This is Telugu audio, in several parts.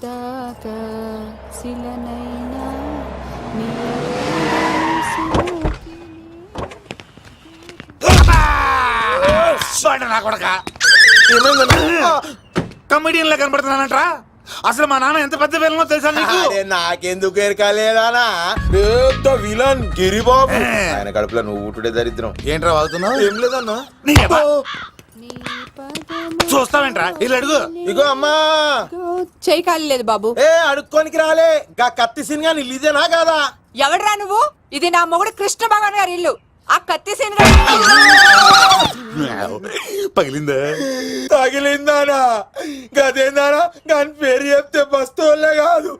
దాకా శిలనైనా కమెడియన్ లా కనబడుతున్నానంట్రా. అసలు మా నాన్న ఎంత పెద్ద విలనో తెలుసా నీకు? నాకెందుకు ఎరకాలేదానా పెద్ద విలన్ గిరిబాబు. ఆయన కడుపులో నువ్వు ఊటుడే దరిద్రం. ఏంట్రా వాగుతున్నావు? ఏం లేదన్నా. చూస్తావేంట్రా ఇల్లు అడుగు. ఇగో అమ్మా చెయ్యి ఖాళీ లేదు బాబు. అడుక్కోనికి రాలే గా కత్తి సినిమా ఇల్లిదేనా కాదా? ఎవడరా నువ్వు? ఇది నా మొగుడు కృష్ణ భగవాన్ గారి ఇల్లు. ఆ కత్తి సీన్ పగిలిందా? తగిలిందానా? గదేందానా? దాని పేరు చెప్తే బస్తోళ్ళే కాదు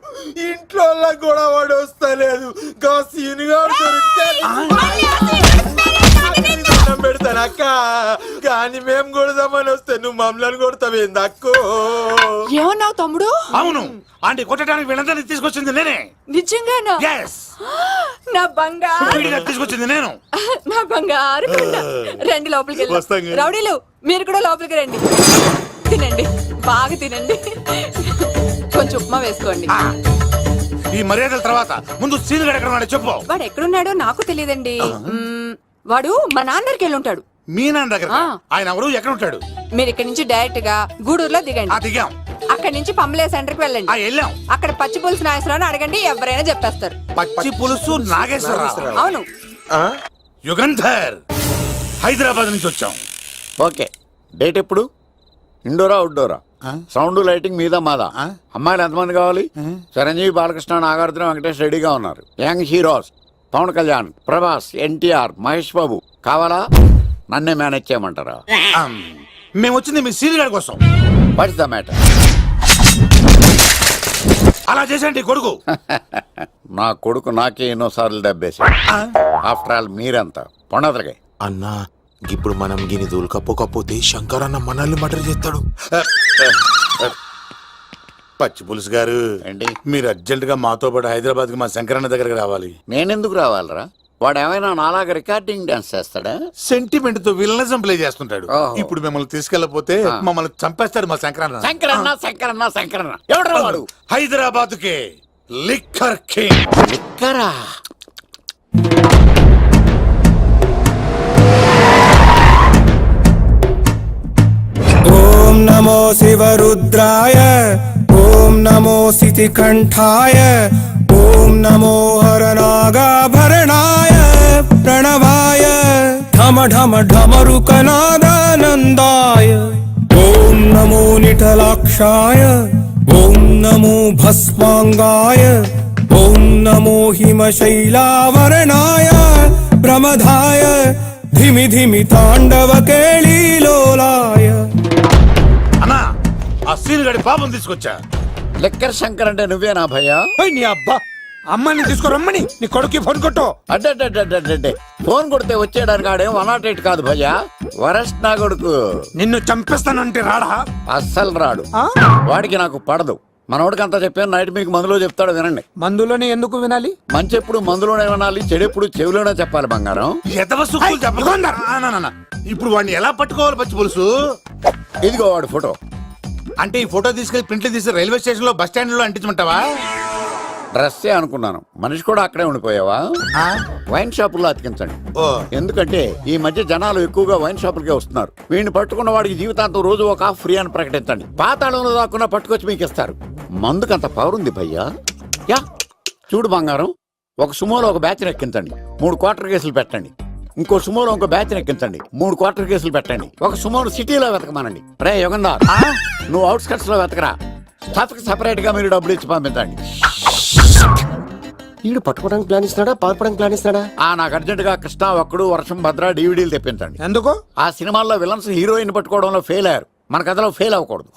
ఇంట్లో కూడా వాడు వస్తలేదు. గా సీనుగా పెడతాను అక్క. కానీ మేము కొడదామని వస్తే నువ్వు మమ్మల్ని కొడతావేంది అక్కో? ఏమన్నావు తమ్ముడు? అవును, ఆంటీ కొట్టడానికి వీళ్ళందరినీ తీసుకొచ్చింది నేనే. నిజంగానా? నా బంగారు తీసుకొచ్చింది నేను. నా బంగారు రండి లోపలికి వెళ్ళి. రౌడీలు మీరు కూడా లోపలికి రండి. తినండి, బాగా తినండి. కొంచెం ఉప్మా వేసుకోండి. ఈ మర్యాదల తర్వాత ముందు సీన్ గడ ఎక్కడ చెప్పు. వాడు ఎక్కడున్నాడో నాకు తెలియదండి. వాడు మా నాన్నకి వెళ్ళి ఉంటాడు. మీ నాన్న దగ్గర? ఆయన ఎవరు, ఎక్కడ ఉంటాడు? మీరు ఇక్కడ నుంచి డైరెక్ట్ గా గూడూరులో దిగండి. దిగాం. అక్కడ నుంచి పంబలే సెంటర్ కి వెళ్ళండి. వెళ్ళాం. అక్కడ పచ్చి పులుసు నాగేశ్వరరావు అడగండి, ఎవరైనా చెప్పేస్తారు. పచ్చి పులుసు నాగేశ్వరరావు? అవును. యుగంధర్, హైదరాబాద్ నుంచి వచ్చాం. ఓకే, డేట్ ఎప్పుడు? ఇండోరా అవుట్డోరా? సౌండ్ లైటింగ్ మీద మాదా? అమ్మాయిలు ఎంతమంది కావాలి? చిరంజీవి, బాలకృష్ణ, నాగార్జున, వెంకటేష్ రెడీగా ఉన్నారు. యంగ్ హీరోస్ పవన్ కళ్యాణ్, ప్రభాస్, ఎన్టీఆర్, మహేష్ బాబు కావాలా? నన్నే మేనేజ్ చేయమంటారా? మేము వచ్చింది మీ సీన్ గడ కోసం. What's the matter? అలా చేసేంటి కొడుకు? నా కొడుకు నాకే ఎన్నోసార్లు దెబ్బేసి. ఆఫ్టర్ ఆల్ మీరంతా పొండదలకే. అన్నా ఇప్పుడు మనం గిని దూలకపోతే శంకర్ అన్న మనల్ని మర్డర్ చేస్తాడు. పచ్చి పులుసు గారు ఏంటి? మీరు అర్జెంట్ గా మాతో పాటు హైదరాబాద్ కి మా శంకరన్న దగ్గరకు రావాలి. నేనెందుకు రావాలరా? వాడు ఏమైనా నాలాగా రికార్డింగ్ డాన్స్ చేస్తాడా? సెంటిమెంట్ తో విలనిజం ప్లే చేస్తుంటాడు. ఇప్పుడు మిమ్మల్ని తీసుకెళ్లపోతే మమ్మల్ని చంపేస్తాడు మా శంకరన్న. శంకరన్న శంకరన్న శంకరన్న ఎవడ్రా వాడు? హైదరాబాద్ కే లిక్కర్ కింగ్. లిక్కరా? ఓం నమో శివరుద్రాయ, ఓం నమో శితికంఠాయ, ఓం నమో హరనాగాభరణాయ ప్రణవాయ ఢమ ఢమ ఢమరుకనాదానందాయ. ఓం నమో నిఠలాక్షాయ, ఓం నమో భస్మాంగాయ, ఓం నమో హిమశైలావరణాయ ప్రమదాయ ధిమి ధిమి తాండవ కేళీలోలాయ. అన్నా, ఆ సీన్ గడి పాపం తీసుకొచ్చా. లిక్కర్ శంకర్ అంటే నువ్వేనా భయ్యా? నీ అబ్బా, అమ్మని తీసుకురమ్మని నీ కొడుకు ఫోన్ కొట్టు. అడ్డే ఫోన్ కొడితే వచ్చేయడానికి ఆడేం 108 కాదు భయ్యా, వరస్ట్ నా కొడుకు. నిన్ను చంపేస్తానంటే రాడా? అస్సలు రాడు. వాడికి నాకు పడదు. మనోడికి అంతా చెప్పాను, నైట్ మీకు మందులో చెప్తాడు వినండి. మందులోనే ఎందుకు వినాలి? మంచి ఎప్పుడు మందులోనే వినాలి, చెడు ఎప్పుడు చెవిలోనే చెప్పాలి బంగారం. ఇప్పుడు వాడిని ఎలా పట్టుకోవాలి పచ్చి పులుసు? ఇదిగో వాడు ఫోటో. అంటే ఈ ఫోటో తీసుకెళ్లి ప్రింట్లు తీసి రైల్వే స్టేషన్ లో బస్ స్టాండ్ లో అంటించమంటావా? డ్రెస్సే అనుకున్నాను, మనిషి కూడా అక్కడే ఉండిపోయావా? వైన్ షాపుల్లో అతికించండి. ఎందుకంటే ఈ మధ్య జనాలు ఎక్కువగా వైన్ షాపులకే వస్తున్నారు. వీడిని పట్టుకున్న వాడికి జీవితాంతం రోజు ఒక ఆఫ్ ఫ్రీ అని ప్రకటించండి. పాతాళంలో దాక్కున్నా పట్టుకొచ్చి మీకు ఇస్తారు. మందుకంత పవర్ ఉంది భయ్యా. యా చూడు బంగారం, ఒక సుమోలో ఒక బ్యాచ్ ఎక్కించండి, 3 క్వార్టర్ కేసులు పెట్టండి. ఇంకో సుమోలో ఇంకో బ్యాచ్ ఎక్కించండి, 3 క్వార్టర్ కేసులు పెట్టండి. ఒక సుమోను సిటీలో వెతకమానండి. రే యుగంధర్, నువ్వు అవుట్స్కట్స్ లో వెతకరా. స్టాఫ్ కి సెపరేట్ గా మీరు డబ్బులు ఇచ్చి పంపించండి. వీడు పట్టుకోవడానికి ప్లాన్ ఇస్తున్నాడా, పాల్పడానికి ప్లాన్ ఇస్తున్నాడా? నాకు అర్జెంట్ గా కృష్ణ, ఒక్కడు, వర్షం, భద్ర డివిడీలు తెప్పించండి. ఎందుకు? ఆ సినిమాల్లో విలన్స్ హీరోయిన్ పట్టుకోవడంలో ఫెయిల్ అయ్యారు, మన కథలో ఫెయిల్ అవ్వకూడదు.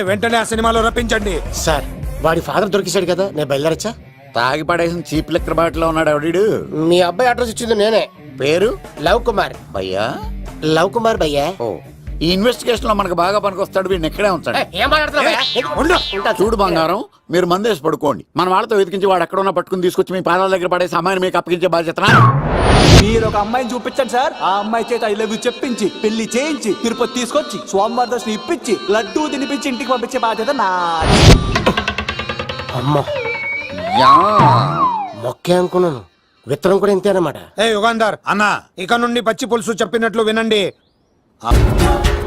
వెంటనే ఆ సినిమాలో రప్పించండి. సార్, వాడి ఫాదర్ దొరికేశాడు కదా, నేను బయలుదేరచ్చా? తాగి పడేసిన చీప్ లెక్కర్ బాటిలో ఉన్నాడు ఎవడీడు? మీ అబ్బాయి అడ్రస్ ఇచ్చింది నేనే. పేరు? లవ్ కుమార్ భయ్యా. లవ్ కుమార్ భయ్యా. ఓ, ఈ ఇన్వెస్టిగేషన్ లో మనకు బాగా పనికొస్తాడు, వీడిని ఎక్కడే ఉంచండి. చూడు బంగారం, మీరు మందేసి పడుకోండి. మన వాళ్ళతో వెతికించి వాడు ఎక్కడ ఉన్నా పట్టుకుని తీసుకొచ్చి మీ పాదాల దగ్గర పడేసి అమ్మాయిని మీకు అప్పగించే బాధ్యత. మీరు ఒక అమ్మాయిని చూపించండి సార్, ఆ అమ్మాయి చేత ఐ లవ్ యూ చెప్పించి పెళ్లి చేయించి తిరుపతి తీసుకొచ్చి స్వామివారి దర్శనం ఇప్పించి లడ్డూ తినిపించి ఇంటికి పంపించే బాధ్యత నాది. అమ్మ యా. మొక్కే అనుకున్నాను, విత్తనం కూడా ఇంతేనమాట. ఏ యుగాంధర్, అన్నా ఇక నుండి పచ్చి పులుసు చెప్పినట్లు వినండి.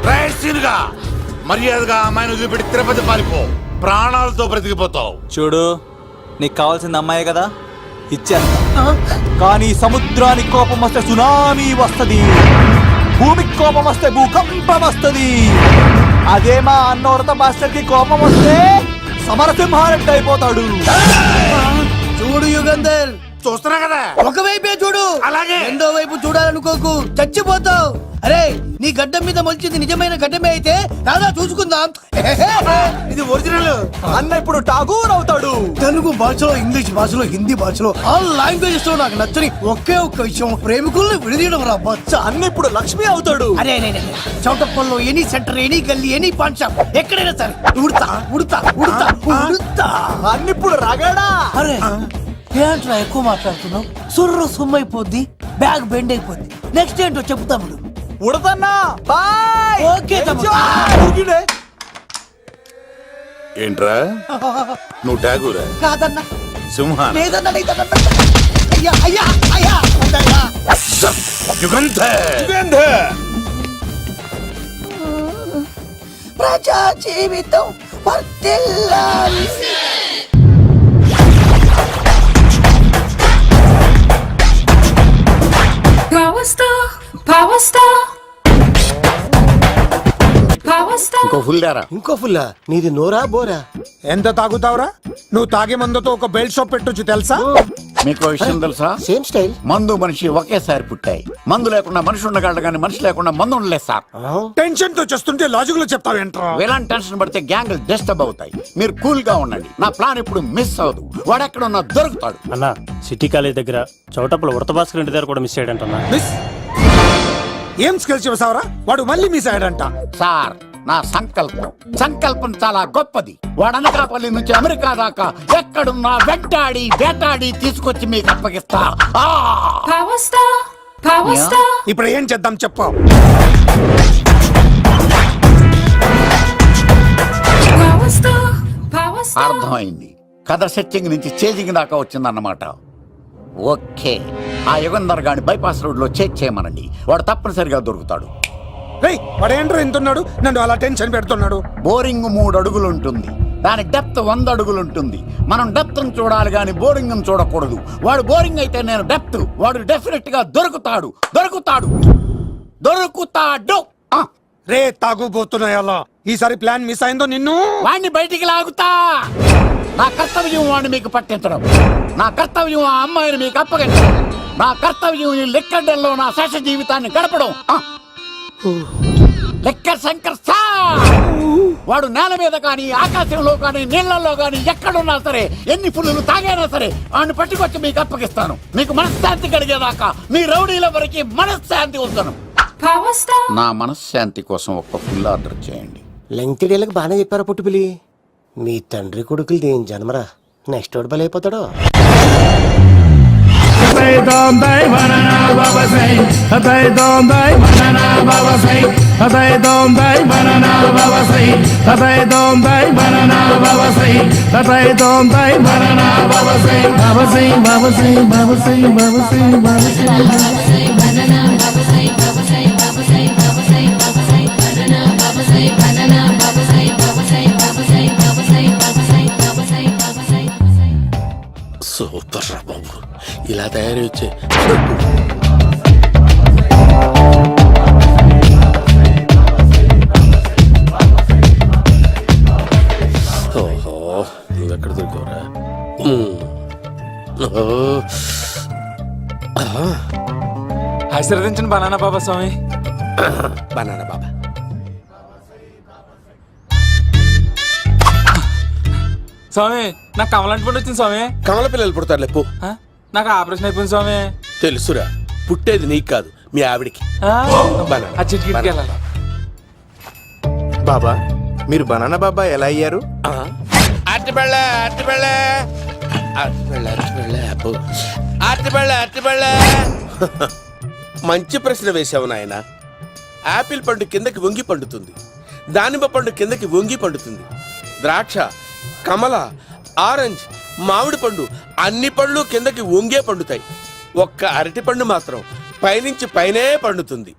రైసీనుగా మర్యాదగా అమ్మాయిని వదిలిపెట్టి తిరుపతి పారిపో, ప్రాణాలతో బ్రతికిపోతావు. చూడు, నీకు కావాల్సింది అమ్మాయే కదా, ఇచ్చేస్తా. కానీ సముద్రానికి కోపం వస్తే సునామీ వస్తది, భూమికి కోపం వస్తే భూకంపం వస్తది. అదే మా అన్నోరత మాస్టర్ కి కోపం వస్తే సమరసింహారెడ్డి అయిపోతాడు. చూడు యుగంధర్, చూస్తున్నా కదా. ఒకవైపే చూడు, అలాగే. రెండో వైపు చూడాలనుకోకు, చచ్చిపోతావు. అరే, నీ గడ్డం మీద మొలిచింది నిజమైన గడ్డమే అయితే రాదా చూసుకుందాం. ఇది ఒరిజినల్. అన్న ఇప్పుడు ఠాగూర్ అవుతాడు. తెలుగు భాషలో, ఇంగ్లీష్ భాషలో, హిందీ భాషలో ఆల్ లాంగ్వేజెస్ లో నాకు నచ్చని ఒకే ఒక్క విషయం, ప్రేమికుల్ని విడదీయడం రా బచ్చ. అన్న ఇప్పుడు లక్ష్మి అవుతాడు. అరే చౌటప్పల్లో ఎనీ సెంటర్, ఎనీ గల్లీ, ఎనీ పాన్ షాప్, ఎక్కడైనా సరే ఉడతా ఉడతా ఉడతా ఉడతా. అన్న ఇప్పుడు రగడా. అరే ఏంట్రా ఎక్కువ మాట్లాడుతున్నావు, సుర్రు సుమ్మైపోద్ది, బ్యాగ్ బెండ్ అయిపోద్ది. నెక్స్ట్ ఏంటో చెప్పు తమ్ముడు. ఉడతన్నా బాయ్. ఓకే తమ్ముడు. ఉరికిడే. ఏంట్రా నువ్వు ఠాగూరా? కాదన్నా, సింహాన్? లేదన్నా, లేదన్నా. అయ్యా అయ్యా అయ్యా అయ్యా. యుగంధర్. ప్రజా జీవితం వర్ధిల్లాలి. ఇంకో ఫుల్ దారా. ఇంకో ఫుల్లా? నీది నోరా బోరా? ఎంత తాగుతావురా? నువ్వు తాగే మందుతో ఒక బెల్ట్ షాప్ పెట్టొచ్చు తెలుసా? మీకు విషయం తెలుసా? Same style. మందు మనిషి ఒకేసారి పుట్టాయి. మందు లేకుండా మనిషి ఉండగలడు కానీ మనిషి లేకుండా మందు ఉండలేదు సార్. టెన్షన్ తో చేస్తుంటే లాజిక్ లో చెప్తావేంట్రా? ఎలాంటి టెన్షన్ పడితే గ్యాంగులు డిస్టర్బ్ అవుతాయి. మీరు కూల్ గా ఉండండి. నా ప్లాన్ ఇప్పుడు మిస్ అవ్వదు. వాడెక్కడున్నా దొరుకుతాడు. అన్నా, సిటీ కాలేజ్ దగ్గర చౌటప్పుల వృత భాస్కర్ ఇంటి దగ్గర కూడా మిస్ అయ్యాడంటన్నా. మిస్ ఏం స్కిల్స్ చేసావరా? వాడు మళ్ళీ మిస్ అయ్యాడంట. సార్, నా సంకల్పం చాలా గొప్పది. వాడు అనకాపల్లి నుంచి అమెరికా దాకా ఎక్కడున్నా వెంటాడి వేటాడి తీసుకొచ్చి మీకు అప్పగిస్తా. ఇప్పుడు ఏం చేద్దాం చెప్పు. అర్థమైంది. కథ సెట్టింగ్ నుంచి చేజింగ్ దాకా వచ్చిందన్నమాట. ఓకే, ఆ యుగంధర్ గాని బైపాస్ రోడ్ లో చెక్ చేయమనండి. వాడు తప్పనిసరిగా దొరుకుతాడు. రేయ్, వాడు ఏంట్రా ఇంతున్నాడు? నన్ను అలా టెన్షన్ పెడుతున్నాడు. బోరింగ్ 3 అడుగులు ఉంటుంది, దాని డెప్త్ 100 అడుగులు ఉంటుంది. మనం డెప్త్ చూడాలి గాని బోరింగ్ చూడకూడదు. వాడు బోరింగ్ అయితే నేను డెప్త్. వాడు డెఫినెట్ గా దొరుకుతాడు. ఆ, రే తాగుబోతున్నాయి అలా. ఈసారి ప్లాన్ మిస్ అయిందో నిన్ను. వాడిని బయటికి లాగుతా. నా కర్తవ్యం వాడిని మీకు పట్టించడం. నా కర్తవ్యం ఆ అమ్మాయిని మీకు అప్పగించడం. నా కర్తవ్యం ఈ లెక్కడ్డల్లో నా శేష జీవితాన్ని గడపడం. లెక్కర్ శంకర్ సార్, వాడు నేల మీద కానీ ఆకాశంలో కానీ నీళ్లలో కానీ ఎక్కడున్నా సరే, ఎన్ని పుల్లులు తాగైనా సరే వాడిని పట్టుకొచ్చి మీకు అప్పగిస్తాను. మీకు మనశ్శాంతి కలిగేదాకా మీ రౌడీల వరకు మనశ్శాంతి ఉంచను. నా మనశ్శాంతి కోసం ఒక్క ఫుల్ ఆర్డర్ చేయండి. లెంగ్త్ డేలకు బాగానే చెప్పారా పుట్టుపిలి? మీ తండ్రి కొడుకులు దేని జన్మరా, నెక్స్ట్ వాడు బలైపోతాడో. సూపర్ రా బాబు, ఇలా తయారు వచ్చే. ఓహో, నువ్వెక్కడ దొరికావురా? ఆశీర్వదించండి బనానా బాబా స్వామి. బనానా బాబా. స్వామి, నాకు కమలంటి పండు వచ్చింది స్వామి. కమల పిల్లలు పుడతారు లేపు. నాకు ఆపరేషన్ అయిపోయింది స్వామి. తెలుసురా, పుట్టేది నీకు కాదు మీ ఆవిడికి. ఆ చిటికిటికి వెళ్ళాలి. బాబా, మీరు బనానా బాబా ఎలా అయ్యారు? మంచి ప్రశ్న వేశావు నాయన. యాపిల్ పండు కిందకి వంగి పండుతుంది, దానిమ్మ పండు కిందకి వంగి పండుతుంది, ద్రాక్ష, కమల, ఆరెంజ్, మామిడి పండు అన్ని పళ్ళు కిందకి వంగే పండుతాయి. ఒక్క అరటి పండు మాత్రం పైనుంచి పైనే పండుతుంది.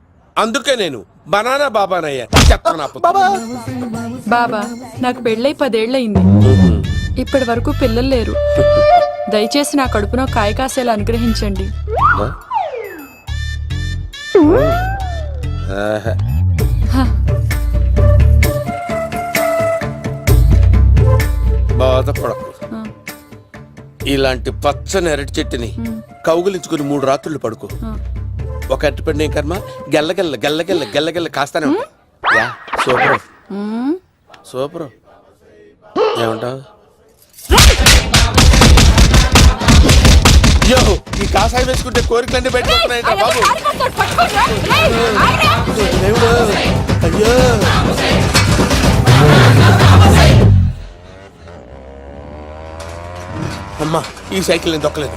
అందుకే నేను బనానా బాబానయ్యా. చెప్తాను బాబా నాకు పెళ్ళై 10 ఏళ్ళయింది. ఇప్పటి వరకు పిల్లలు లేరు. దయచేసి నా కడుపునో కాయ కాసేలా అనుగ్రహించండి. బాధపడకు. ఇలాంటి పచ్చని అరటి చెట్టుని కౌగులించుకుని 3 రాత్రులు పడుకో. ఒక అరటి పండు ఏం కర్మ, గెల్లగెల్ల గెల్లగెల్ల గెల్లగెల్ల కాస్తానే ఉంటాయి. Yeah, super super. ఏమంటావు? యో, ఈ కాసాయి వేసుకుంటే కోరికలన్నీ బయటకు వస్తున్నాయంట బాబు. దేవుడు, అయ్యో. అమ్మా, ఈ సైకిల్ నేను దొక్కలేదు.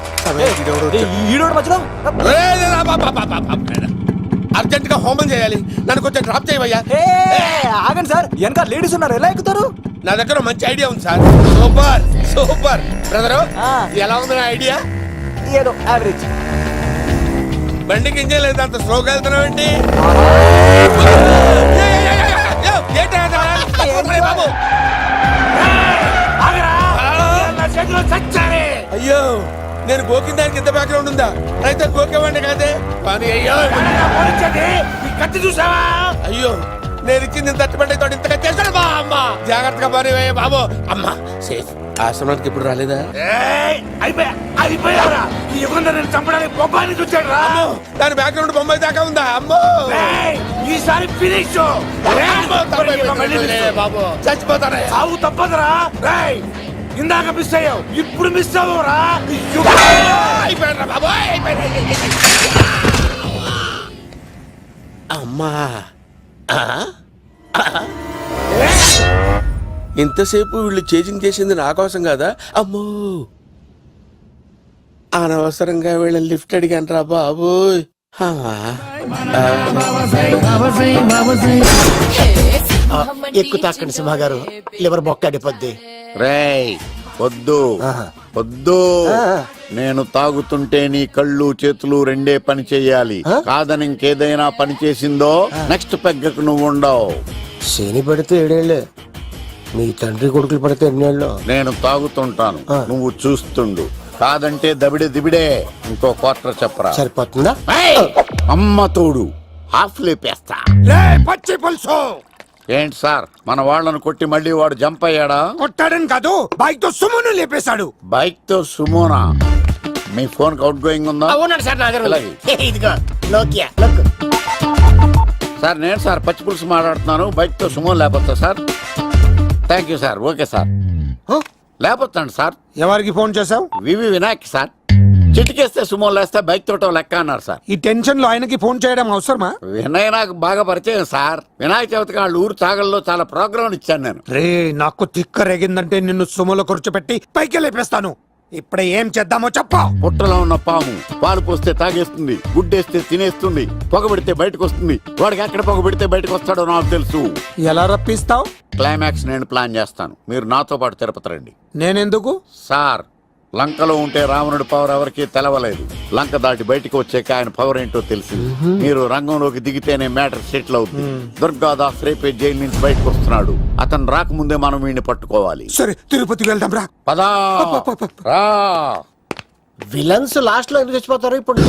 అర్జెంట్ గా హోమం చేయాలి, నన్ను కొంచెం డ్రాప్ చేయవయ్యా. ఆగండి సార్, వెనక లేడీస్ ఉన్నారు, ఎలా ఎక్కుతారు? నా దగ్గర మంచి ఐడియా ఉంది సార్. Super super. బ్రదరు, ఎలా ఉంది నా ఐడియా? ఏదో యావరేజ్. బండికి ఇంజన్ లేదు, అంత స్లోగా వెళ్తున్నావు ఏంటి? బాబు, అయ్యో, నేను గోకిన దానికి ఇంత బ్యాక్గ్రౌండ్ ఉందా? అయితే గోకేవాడిని కాదే. కానీ అయ్యో, కత్తి చూసావా? అయ్యో, నేను ఇచ్చింది తట్టుబడి తోటి ఇంతగా చేశాడు బా. అమ్మ, జాగ్రత్తగా పని బాబు. అమ్మ సేఫ్. ఆశ్రమానికి ఇప్పుడు రాలేదా? అయిపోయారా? ఈ యుగంలో నేను చంపడానికి బొమ్మాన్ని చూచాడు రా. దాని బ్యాక్గ్రౌండ్ బొమ్మాయి దాకా ఉందా? అమ్మో, ఈసారి ఫినిష్. బాబు చచ్చిపోతారా? సాగు తప్పదురా. ఇందాక మిస్ అయ్యావు, ఇప్పుడు మిస్ అవ్వరా. అయిపోయాడు బాబు. అమ్మా, ఇంతసేపు వీళ్ళు చేజింగ్ చేసింది నా కోసం కాదా? అమ్మో, అనవసరంగా వీళ్ళని లిఫ్ట్ అడిగాను రా బాబు. ఎక్కు తాకండి సింహ గారు, లివర్ బొక్క అడిపోద్ది. రేయ్, వద్దు వద్దు. నేను తాగుతుంటే నీ కళ్ళు చేతులు రెండే పని చెయ్యాలి. కాదని ఇంకేదైనా పని చేసిందో నెక్స్ట్ పెగ్గకు నువ్వు ఉండవు. శని పడితే 7 ఏళ్ళే, మీ తండ్రి కొడుకులు పడితే 8 ఏళ్ళు. నేను తాగుతుంటాను, నువ్వు చూస్తుండు. కాదంటే దబిడే దిబిడే. ఇంకో క్వార్టర్ చెప్పరా? సరిపోతుందా? అమ్మ తోడు, హాఫ్ లేపేస్తా. పచ్చి పులుసు. ఏంటి సార్, మన వాళ్ళను కొట్టి మళ్ళీ వాడు జంప్ అయ్యాడా? కొట్టాడని కాదు, బైక్ తో సుమ్మును లేపేశాడు. బైక్ తో సుమోనా? మీ ఫోన్ అవుట్ గోయింగ్ ఉందా? అవునండి సార్, నా దగ్గర అలాగే. ఇదిగో నోకియా లోక్. సార్ నేను సార్ పచ్చి పులుసు మాట్లాడుతున్నాను. బైక్ తో సుమో లేకపోతా sir? Thank you sir. Okay sir, లేకపోతాండి సార్. ఎవరికి ఫోన్ చేసావు? V V Vinayak sir. చిటికేస్తే సుమో లేస్తే బైక్ తోటో లెక్క అన్నారు సార్. ఈ టెన్షన్ లో ఆయనకి ఫోన్ చేయడం అవసరమా? వినయ్ నాకు బాగా పరిచయం సార్. వినాయక చవితికి వాళ్ళ ఊరు చాగల్లో చాలా ప్రోగ్రాం ఇచ్చాను నేను. రే, నాకు తిక్క రేగిందంటే నిన్ను సుమలో కూర్చోపెట్టి పైకి లేపేస్తాను. ఇప్పుడే ఏం చేద్దామో చెప్పా. పుట్టలో ఉన్న పాము పాలు పోస్తే తాగేస్తుంది, గుడ్డేస్తే తినేస్తుంది, పొగబెడితే బయటకు వస్తుంది. వాడికి ఎక్కడ పొగబెడితే బయటకు వస్తాడో నాకు తెలుసు. ఎలా రప్పిస్తావు? క్లైమాక్స్ నేను ప్లాన్ చేస్తాను, మీరు నాతో పాటు తిరుపతి రండి. నేనెందుకు? సార్, లంకలో ఉంటే రావణుడి పవర్ ఎవరికి తెలవలేదు. లంక దాటి బయటకు వచ్చాక ఆయన పవర్ ఏంటో తెలిసింది. మీరు రంగంలోకి దిగితేనే మ్యాటర్ సెటిల్ అవుతుంది. దుర్గాదాస్ రేపే జైలు నుంచి బయటకు వస్తున్నాడు. అతను రాకముందే మనం వీడిని పట్టుకోవాలి. సరే, తిరుపతికి వెళ్దాం రా. పదా రా. విలన్స్ లాస్ట్ లో ఎందుకు చచ్చిపోతారు ఇప్పుడు?